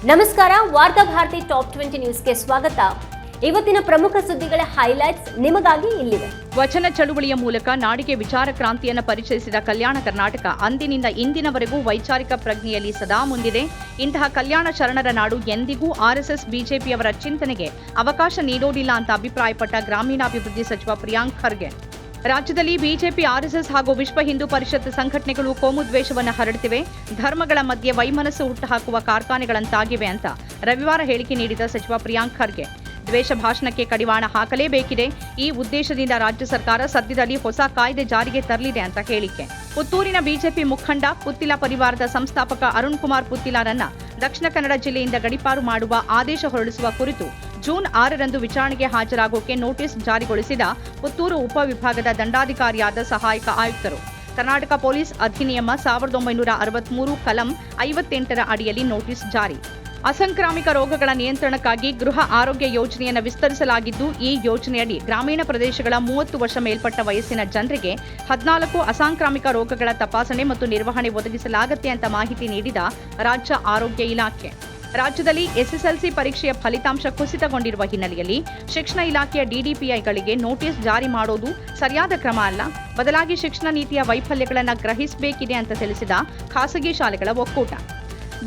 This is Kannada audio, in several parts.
ನಮಸ್ಕಾರ, ವಾರ್ತಾ ಭಾರತಿ ಟಾಪ್ 20 ನ್ಯೂಸ್ಗೆ ಸ್ವಾಗತ. ಇವತ್ತಿನ ಪ್ರಮುಖ ಸುದ್ದಿಗಳ ಹೈಲೈಟ್ಸ್ ನಿಮಗಾಗಿ ಇಲ್ಲಿವೆ. ವಚನ ಚಳುವಳಿಯ ಮೂಲಕ ನಾಡಿಗೆ ವಿಚಾರ ಕ್ರಾಂತಿಯನ್ನು ಪರಿಚಯಿಸಿದ ಕಲ್ಯಾಣ ಕರ್ನಾಟಕ ಅಂದಿನಿಂದ ಇಂದಿನವರೆಗೂ ವೈಚಾರಿಕ ಪ್ರಜ್ಞೆಯಲ್ಲಿ ಸದಾ ಮುಂದಿದೆ. ಇಂತಹ ಕಲ್ಯಾಣ ಶರಣರ ನಾಡು ಎಂದಿಗೂ ಆರ್ಎಸ್ಎಸ್ ಬಿಜೆಪಿಯವರ ಚಿಂತನೆಗೆ ಅವಕಾಶ ನೀಡೋದಿಲ್ಲ ಅಂತ ಅಭಿಪ್ರಾಯಪಟ್ಟ ಗ್ರಾಮೀಣಾಭಿವೃದ್ಧಿ ಸಚಿವ ಪ್ರಿಯಾಂಕ್ ಖರ್ಗೆ. ರಾಜ್ಯದಲ್ಲಿ ಬಿಜೆಪಿ, ಆರ್ಎಸ್ಎಸ್ ಹಾಗೂ ವಿಶ್ವ ಹಿಂದೂ ಪರಿಷತ್ ಸಂಘಟನೆಗಳು ಕೋಮುದ್ವೇಷವನ್ನು ಹರಡುತ್ತಿವೆ, ಧರ್ಮಗಳ ಮಧ್ಯೆ ವೈಮನಸ್ಸು ಹುಟ್ಟುಹಾಕುವ ಕಾರ್ಖಾನೆಗಳಂತಾಗಿವೆ ಅಂತ ರವಿವಾರ ಹೇಳಿಕೆ ನೀಡಿದ ಸಚಿವ ಪ್ರಿಯಾಂಕ್ ಖರ್ಗೆ. ದ್ವೇಷ ಭಾಷಣಕ್ಕೆ ಕಡಿವಾಣ ಹಾಕಲೇಬೇಕಿದೆ. ಈ ಉದ್ದೇಶದಿಂದ ರಾಜ್ಯ ಸರ್ಕಾರ ಸದ್ಯದಲ್ಲಿ ಹೊಸ ಕಾಯ್ದೆ ಜಾರಿಗೆ ತರಲಿದೆ ಅಂತ ಹೇಳಿಕೆ. ಪುತ್ತೂರಿನ ಬಿಜೆಪಿ ಮುಖಂಡ ಪುತ್ತಿಲ ಪರಿವಾರದ ಸಂಸ್ಥಾಪಕ ಅರುಣ್ ಕುಮಾರ್ ಪುತ್ತಿಲರನ್ನ ದಕ್ಷಿಣ ಕನ್ನಡ ಜಿಲ್ಲೆಯಿಂದ ಗಡೀಪಾರು ಮಾಡುವ ಆದೇಶ ಹೊರಡಿಸುವ ಕುರಿತು ಜೂನ್ 6ರಂದು ವಿಚಾರಣೆಗೆ ಹಾಜರಾಗೋಕೆ ನೋಟಿಸ್ ಜಾರಿಗೊಳಿಸಿದ ಪುತ್ತೂರು ಉಪವಿಭಾಗದ ದಂಡಾಧಿಕಾರಿಯಾದ ಸಹಾಯಕ ಆಯುಕ್ತರು. ಕರ್ನಾಟಕ ಪೊಲೀಸ್ ಅಧಿನಿಯಮ 1963 ಕಲಂ 58ರ ಅಡಿಯಲ್ಲಿ ನೋಟಿಸ್ ಜಾರಿ. ಅಸಂಕ್ರಾಮಿಕ ರೋಗಗಳ ನಿಯಂತ್ರಣಕ್ಕಾಗಿ ಗೃಹ ಆರೋಗ್ಯ ಯೋಜನೆಯನ್ನು ವಿಸ್ತರಿಸಲಾಗಿದ್ದು, ಈ ಯೋಜನೆಯಡಿ ಗ್ರಾಮೀಣ ಪ್ರದೇಶಗಳ 30 ವರ್ಷ ಮೇಲ್ಪಟ್ಟ ವಯಸ್ಸಿನ ಜನರಿಗೆ 14 ಅಸಾಂಕ್ರಾಮಿಕ ರೋಗಗಳ ತಪಾಸಣೆ ಮತ್ತು ನಿರ್ವಹಣೆ ಒದಗಿಸಲಾಗುತ್ತೆ ಅಂತ ಮಾಹಿತಿ ನೀಡಿದ ರಾಜ್ಯ ಆರೋಗ್ಯ ಇಲಾಖೆ. ರಾಜ್ಯದಲ್ಲಿ ಎಸ್ಎಸ್ಎಲ್ಸಿ ಪರೀಕ್ಷೆಯ ಫಲಿತಾಂಶ ಕುಸಿತಗೊಂಡಿರುವ ಹಿನ್ನೆಲೆಯಲ್ಲಿ ಶಿಕ್ಷಣ ಇಲಾಖೆಯ ಡಿಡಿಪಿಐಗಳಿಗೆ ನೋಟಿಸ್ ಜಾರಿ ಮಾಡೋದು ಸರಿಯಾದ ಕ್ರಮ ಅಲ್ಲ, ಬದಲಾಗಿ ಶಿಕ್ಷಣ ನೀತಿಯ ವೈಫಲ್ಯಗಳನ್ನು ಗ್ರಹಿಸಬೇಕಿದೆ ಅಂತ ತಿಳಿಸಿದ ಖಾಸಗಿ ಶಾಲೆಗಳ ಒಕ್ಕೂಟ.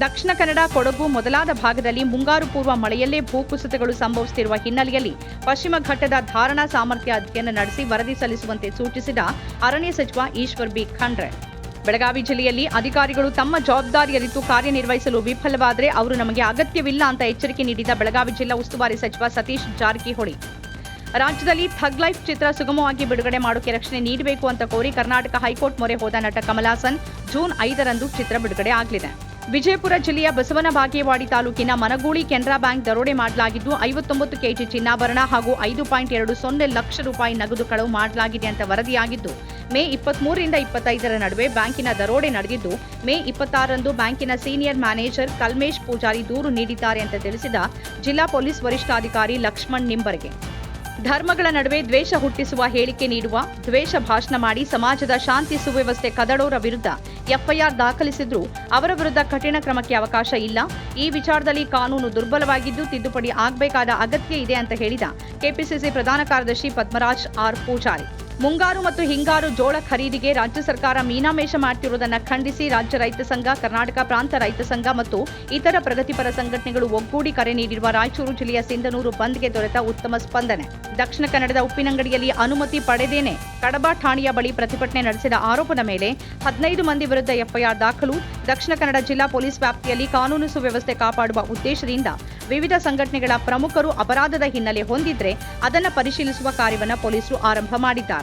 ದಕ್ಷಿಣ ಕನ್ನಡ, ಕೊಡಗು ಮೊದಲಾದ ಭಾಗದಲ್ಲಿ ಮುಂಗಾರು ಪೂರ್ವ ಮಳೆಯಲ್ಲೇ ಭೂಕುಸಿತಗಳು ಸಂಭವಿಸುತ್ತಿರುವ ಹಿನ್ನೆಲೆಯಲ್ಲಿ ಪಶ್ಚಿಮ ಘಟ್ಟದ ಧಾರಣಾ ಸಾಮರ್ಥ್ಯ ಅಧ್ಯಯನ ನಡೆಸಿ ವರದಿ ಸಲ್ಲಿಸುವಂತೆ ಸೂಚಿಸಿದ ಅರಣ್ಯ ಸಚಿವ ಈಶ್ವರ್ ಬಿ ಖಂಡ್ರೆ. ಬೆಳಗಾವಿ ಜಿಲ್ಲೆಯಲ್ಲಿ ಅಧಿಕಾರಿಗಳು ತಮ್ಮ ಜವಾಬ್ದಾರಿ ಅರಿತು ಕಾರ್ಯನಿರ್ವಹಿಸಲು ವಿಫಲವಾದರೆ ಅವರು ನಮಗೆ ಅಗತ್ಯವಿಲ್ಲ ಅಂತ ಎಚ್ಚರಿಕೆ ನೀಡಿದ ಬೆಳಗಾವಿ ಜಿಲ್ಲಾ ಉಸ್ತುವಾರಿ ಸಚಿವ ಸತೀಶ್ ಜಾರಕಿಹೊಳಿ. ರಾಜ್ಯದಲ್ಲಿ ಥಗ್ ಲೈಫ್ ಚಿತ್ರ ಸುಗಮವಾಗಿ ಬಿಡುಗಡೆ ಮಾಡೋಕೆ ರಕ್ಷಣೆ ನೀಡಬೇಕು ಅಂತ ಕೋರಿ ಕರ್ನಾಟಕ ಹೈಕೋರ್ಟ್ ಮೊರೆ ಹೋದ ನಟ ಕಮಲ್ ಹಾಸನ್ ಜೂನ್ 5ರಂದು ಚಿತ್ರ ಬಿಡುಗಡೆ ಆಗಲಿದೆ. ವಿಜಯಪುರ ಜಿಲ್ಲೆಯ ಬಸವನ ಬಾಗೇವಾಡಿ ತಾಲೂಕಿನ ಮನಗೂಳಿ ಕೆನರಾ ಬ್ಯಾಂಕ್ ದರೋಡೆ ಮಾಡಲಾಗಿದ್ದು 59 ಕೆಜಿ ಚಿನ್ನಾಭರಣ ಹಾಗೂ 5.20 ಲಕ್ಷ ರೂಪಾಯಿ ನಗದು ಕಳವು ಮಾಡಲಾಗಿದೆ ಅಂತ ವರದಿಯಾಗಿದ್ದು, ಮೇ 23ರಿಂದ 25ರ ನಡುವೆ ಬ್ಯಾಂಕಿನ ದರೋಡೆ ನಡೆದಿದ್ದು, ಮೇ 26ರಂದು ಬ್ಯಾಂಕಿನ ಸೀನಿಯರ್ ಮ್ಯಾನೇಜರ್ ಕಲ್ಮೇಶ್ ಪೂಜಾರಿ ದೂರು ನೀಡಿದ್ದಾರೆ ಅಂತ ತಿಳಿಸಿದ ಜಿಲ್ಲಾ ಪೊಲೀಸ್ ವರಿಷ್ಠಾಧಿಕಾರಿ ಲಕ್ಷ್ಮಣ್ ನಿಂಬರ್ಗೆ. ಧರ್ಮಗಳ ನಡುವೆ ದ್ವೇಷ ಹುಟ್ಟಿಸುವ ಹೇಳಿಕೆ ನೀಡುವ, ದ್ವೇಷ ಭಾಷಣ ಮಾಡಿ ಸಮಾಜದ ಶಾಂತಿ ಸುವ್ಯವಸ್ಥೆ ಕದಡೋರ ವಿರುದ್ಧ ಎಫ್ಐಆರ್ ದಾಖಲಿಸಿದ್ರೂ ಅವರ ವಿರುದ್ಧ ಕಠಿಣ ಕ್ರಮಕ್ಕೆ ಅವಕಾಶ ಇಲ್ಲ. ಈ ವಿಚಾರದಲ್ಲಿ ಕಾನೂನು ದುರ್ಬಲವಾಗಿದ್ದು ತಿದ್ದುಪಡಿ ಆಗಬೇಕಾದ ಅಗತ್ಯ ಇದೆ ಅಂತ ಹೇಳಿದ ಕೆಪಿಸಿಸಿ ಪ್ರಧಾನ ಕಾರ್ಯದರ್ಶಿ ಪದ್ಮರಾಜ್ ಆರ್ ಪೂಜಾರಿ. ಮುಂಗಾರು ಮತ್ತು ಹಿಂಗಾರು ಜೋಳ ಖರೀದಿಗೆ ರಾಜ್ಯ ಸರ್ಕಾರ ಮೀನಾಮೇಷ ಮಾಡ್ತಿರುವುದನ್ನು ಖಂಡಿಸಿ ರಾಜ್ಯ ರೈತ ಸಂಘ, ಕರ್ನಾಟಕ ಪ್ರಾಂತ ರೈತ ಸಂಘ ಮತ್ತು ಇತರ ಪ್ರಗತಿಪರ ಸಂಘಟನೆಗಳು ಒಗ್ಗೂಡಿ ಕರೆ ನೀಡಿರುವ ರಾಯಚೂರು ಜಿಲ್ಲೆಯ ಸಿಂಧನೂರು ಬಂದ್ಗೆ ದೊರೆತ ಉತ್ತಮ ಸ್ಪಂದನೆ. ದಕ್ಷಿಣ ಕನ್ನಡದ ಉಪ್ಪಿನಂಗಡಿಯಲ್ಲಿ ಅನುಮತಿ ಪಡೆದೇನೆ ಕಡಬ ಠಾಣೆಯ ಬಳಿ ಪ್ರತಿಭಟನೆ ನಡೆಸಿದ ಆರೋಪದ ಮೇಲೆ 15 ಮಂದಿ ವಿರುದ್ಧ ಎಫ್ಐಆರ್ ದಾಖಲು. ದಕ್ಷಿಣ ಕನ್ನಡ ಜಿಲ್ಲಾ ಪೊಲೀಸ್ ವ್ಯಾಪ್ತಿಯಲ್ಲಿ ಕಾನೂನು ಸುವ್ಯವಸ್ಥೆ ಕಾಪಾಡುವ ಉದ್ದೇಶದಿಂದ ವಿವಿಧ ಸಂಘಟನೆಗಳ ಪ್ರಮುಖರು ಅಪರಾಧದ ಹಿನ್ನೆಲೆ ಹೊಂದಿದ್ರೆ ಅದನ್ನು ಪರಿಶೀಲಿಸುವ ಕಾರ್ಯವನ್ನು ಪೊಲೀಸರು ಆರಂಭ ಮಾಡಿದ್ದಾರೆ.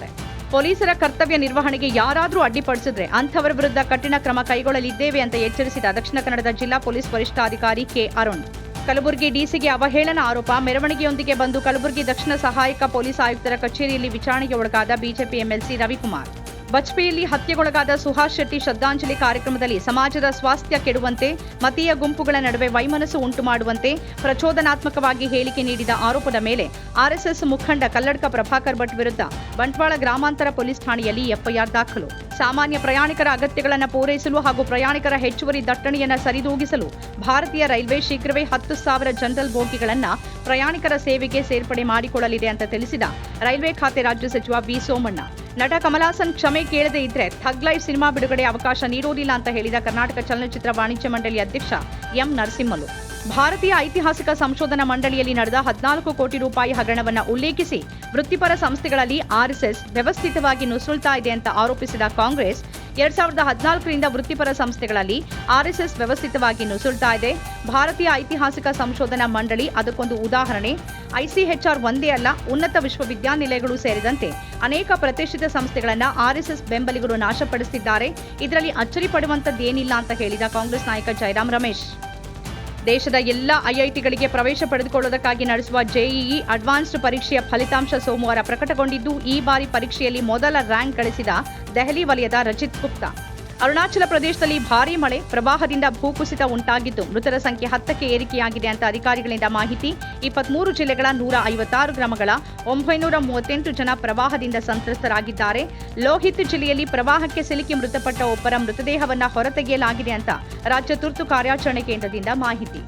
ಪೊಲೀಸರ ಕರ್ತವ್ಯ ನಿರ್ವಹಣೆಗೆ ಯಾರಾದರೂ ಅಡ್ಡಿಪಡಿಸಿದ್ರೆ ಅಂಥವರ ವಿರುದ್ಧ ಕಠಿಣ ಕ್ರಮ ಕೈಗೊಳ್ಳಲಿದ್ದೇವೆ ಅಂತ ಎಚ್ಚರಿಸಿದ ದಕ್ಷಿಣ ಕನ್ನಡದ ಜಿಲ್ಲಾ ಪೊಲೀಸ್ ವರಿಷ್ಠಾಧಿಕಾರಿ ಕೆ ಅರುಣ್. ಕಲಬುರಗಿ ಡಿಸಿಗೆ ಅವಹೇಳನ ಆರೋಪ. ಮೆರವಣಿಗೆಯೊಂದಿಗೆ ಬಂದು ಕಲಬುರಗಿ ದಕ್ಷಿಣ ಸಹಾಯಕ ಪೊಲೀಸ್ ಆಯುಕ್ತರ ಕಚೇರಿಯಲ್ಲಿ ವಿಚಾರಣೆಗೆ ಒಳಗಾದ ಬಿಜೆಪಿ ಎಂಎಲ್ಸಿ ರವಿಕುಮಾರ್. ಬಜ್ಪೇಯಿಯಲ್ಲಿ ಹತ್ಯೆಗೊಳಗಾದ ಸುಹಾಸ್ ಶೆಟ್ಟಿ ಶ್ರದ್ಧಾಂಜಲಿ ಕಾರ್ಯಕ್ರಮದಲ್ಲಿ ಸಮಾಜದ ಸ್ವಾಸ್ಥ್ಯ ಕೆಡುವಂತೆ, ಮತೀಯ ಗುಂಪುಗಳ ನಡುವೆ ವೈಮನಸ್ಸು ಉಂಟು ಮಾಡುವಂತೆ ಪ್ರಚೋದನಾತ್ಮಕವಾಗಿ ಹೇಳಿಕೆ ನೀಡಿದ ಆರೋಪದ ಮೇಲೆ ಆರ್ಎಸ್ಎಸ್ ಮುಖಂಡ ಕಲ್ಲಡ್ಕ ಪ್ರಭಾಕರ್ ಭಟ್ ವಿರುದ್ಧ ಬಂಟ್ವಾಳ ಗ್ರಾಮಾಂತರ ಪೊಲೀಸ್ ಠಾಣೆಯಲ್ಲಿ ಎಫ್ಐಆರ್ ದಾಖಲು. ಸಾಮಾನ್ಯ ಪ್ರಯಾಣಿಕರ ಅಗತ್ಯಗಳನ್ನು ಪೂರೈಸಲು ಹಾಗೂ ಪ್ರಯಾಣಿಕರ ಹೆಚ್ಚುವರಿ ದಟ್ಟಣೆಯನ್ನು ಸರಿದೂಗಿಸಲು ಭಾರತೀಯ ರೈಲ್ವೆ ಶೀಘ್ರವೇ 10,000 ಜನರಲ್ ಬೋಗಿಗಳನ್ನು ಪ್ರಯಾಣಿಕರ ಸೇವೆಗೆ ಸೇರ್ಪಡೆ ಮಾಡಿಕೊಳ್ಳಲಿದೆ ಅಂತ ತಿಳಿಸಿದ ರೈಲ್ವೆ ಖಾತೆ ರಾಜ್ಯ ಸಚಿವ ವಿ ಸೋಮಣ್ಣ. ನಟ ಕಮಲ್ ಹಾಸನ್ ಕ್ಷಮೆ ಕೇಳದೇ ಇದ್ರೆ ಥಗ್ ಲೈಫ್ ಸಿನಿಮಾ ಬಿಡುಗಡೆ ಅವಕಾಶ ನೀಡೋದಿಲ್ಲ ಅಂತ ಹೇಳಿದ ಕರ್ನಾಟಕ ಚಲನಚಿತ್ರ ವಾಣಿಜ್ಯ ಮಂಡಳಿ ಅಧ್ಯಕ್ಷ ಎಂ ನರಸಿಂಹಲು. ಭಾರತೀಯ ಐತಿಹಾಸಿಕ ಸಂಶೋಧನಾ ಮಂಡಳಿಯಲ್ಲಿ ನಡೆದ 14 ಕೋಟಿ ರೂಪಾಯಿ ಹಗರಣವನ್ನು ಉಲ್ಲೇಖಿಸಿ ವೃತ್ತಿಪರ ಸಂಸ್ಥೆಗಳಲ್ಲಿ ಆರ್ಎಸ್ಎಸ್ ವ್ಯವಸ್ಥಿತವಾಗಿ ನುಸುಳ್ತಾ ಇದೆ ಅಂತ ಆರೋಪಿಸಿದ ಕಾಂಗ್ರೆಸ್, 2014ರಿಂದ ವೃತ್ತಿಪರ ಸಂಸ್ಥೆಗಳಲ್ಲಿ ಆರ್ಎಸ್ಎಸ್ ವ್ಯವಸ್ಥಿತವಾಗಿ ನುಸುಳ್ತಾ ಇದೆ. ಭಾರತೀಯ ಐತಿಹಾಸಿಕ ಸಂಶೋಧನಾ ಮಂಡಳಿ ಅದಕ್ಕೊಂದು ಉದಾಹರಣೆ. ಐಸಿಎಚ್ಆರ್ ಒಂದೇ ಅಲ್ಲ, ಉನ್ನತ ವಿಶ್ವವಿದ್ಯಾನಿಲಯಗಳು ಸೇರಿದಂತೆ ಅನೇಕ ಪ್ರತಿಷ್ಠಿತ ಸಂಸ್ಥೆಗಳನ್ನು ಆರ್ಎಸ್ಎಸ್ ಬೆಂಬಲಿಗರು ನಾಶಪಡಿಸಿದ್ದಾರೆ. ಇದರಲ್ಲಿ ಅಚ್ಚರಿ ಪಡುವಂತದ್ದೇನಿಲ್ಲ ಅಂತ ಹೇಳಿದ ಕಾಂಗ್ರೆಸ್ ನಾಯಕ ಜಯರಾಮ್ ರಮೇಶ್. ದೇಶದ ಎಲ್ಲ ಐಐಟಿಗಳಿಗೆ ಪ್ರವೇಶ ಪಡೆದುಕೊಳ್ಳುವುದಕ್ಕಾಗಿ ನಡೆಸುವ ಜೆಇಇ ಅಡ್ವಾನ್ಸ್ಡ್ ಪರೀಕ್ಷೆಯ ಫಲಿತಾಂಶ ಸೋಮವಾರ ಪ್ರಕಟಗೊಂಡಿದ್ದು, ಈ ಬಾರಿ ಪರೀಕ್ಷೆಯಲ್ಲಿ ಮೊದಲ ರ್ಯಾಂಕ್ ಗಳಿಸಿದ ದೆಹಲಿ ವಲಯದ ರಜಿತ್ ಗುಪ್ತಾ. ಅರುಣಾಚಲ ಪ್ರದೇಶದಲ್ಲಿ ಭಾರೀ ಮಳೆ, ಪ್ರವಾಹದಿಂದ ಭೂಕುಸಿತ ಉಂಟಾಗಿದ್ದು ಮೃತರ ಸಂಖ್ಯೆ 10ಕ್ಕೆ ಏರಿಕೆಯಾಗಿದೆ ಅಂತ ಅಧಿಕಾರಿಗಳಿಂದ ಮಾಹಿತಿ. 23 ಜಿಲ್ಲೆಗಳ 156 ಗ್ರಾಮಗಳ 938 ಜನ ಪ್ರವಾಹದಿಂದ ಸಂತ್ರಸ್ತರಾಗಿದ್ದಾರೆ. ಲೋಹಿತ್ ಜಿಲ್ಲೆಯಲ್ಲಿ ಪ್ರವಾಹಕ್ಕೆ ಸಿಲುಕಿ ಮೃತಪಟ್ಟ ಒಬ್ಬರ ಮೃತದೇಹವನ್ನು ಹೊರತೆಗೆಯಲಾಗಿದೆ ಅಂತ ರಾಜ್ಯ ತುರ್ತು ಕಾರ್ಯಾಚರಣೆ ಕೇಂದ್ರದಿಂದ ಮಾಹಿತಿ.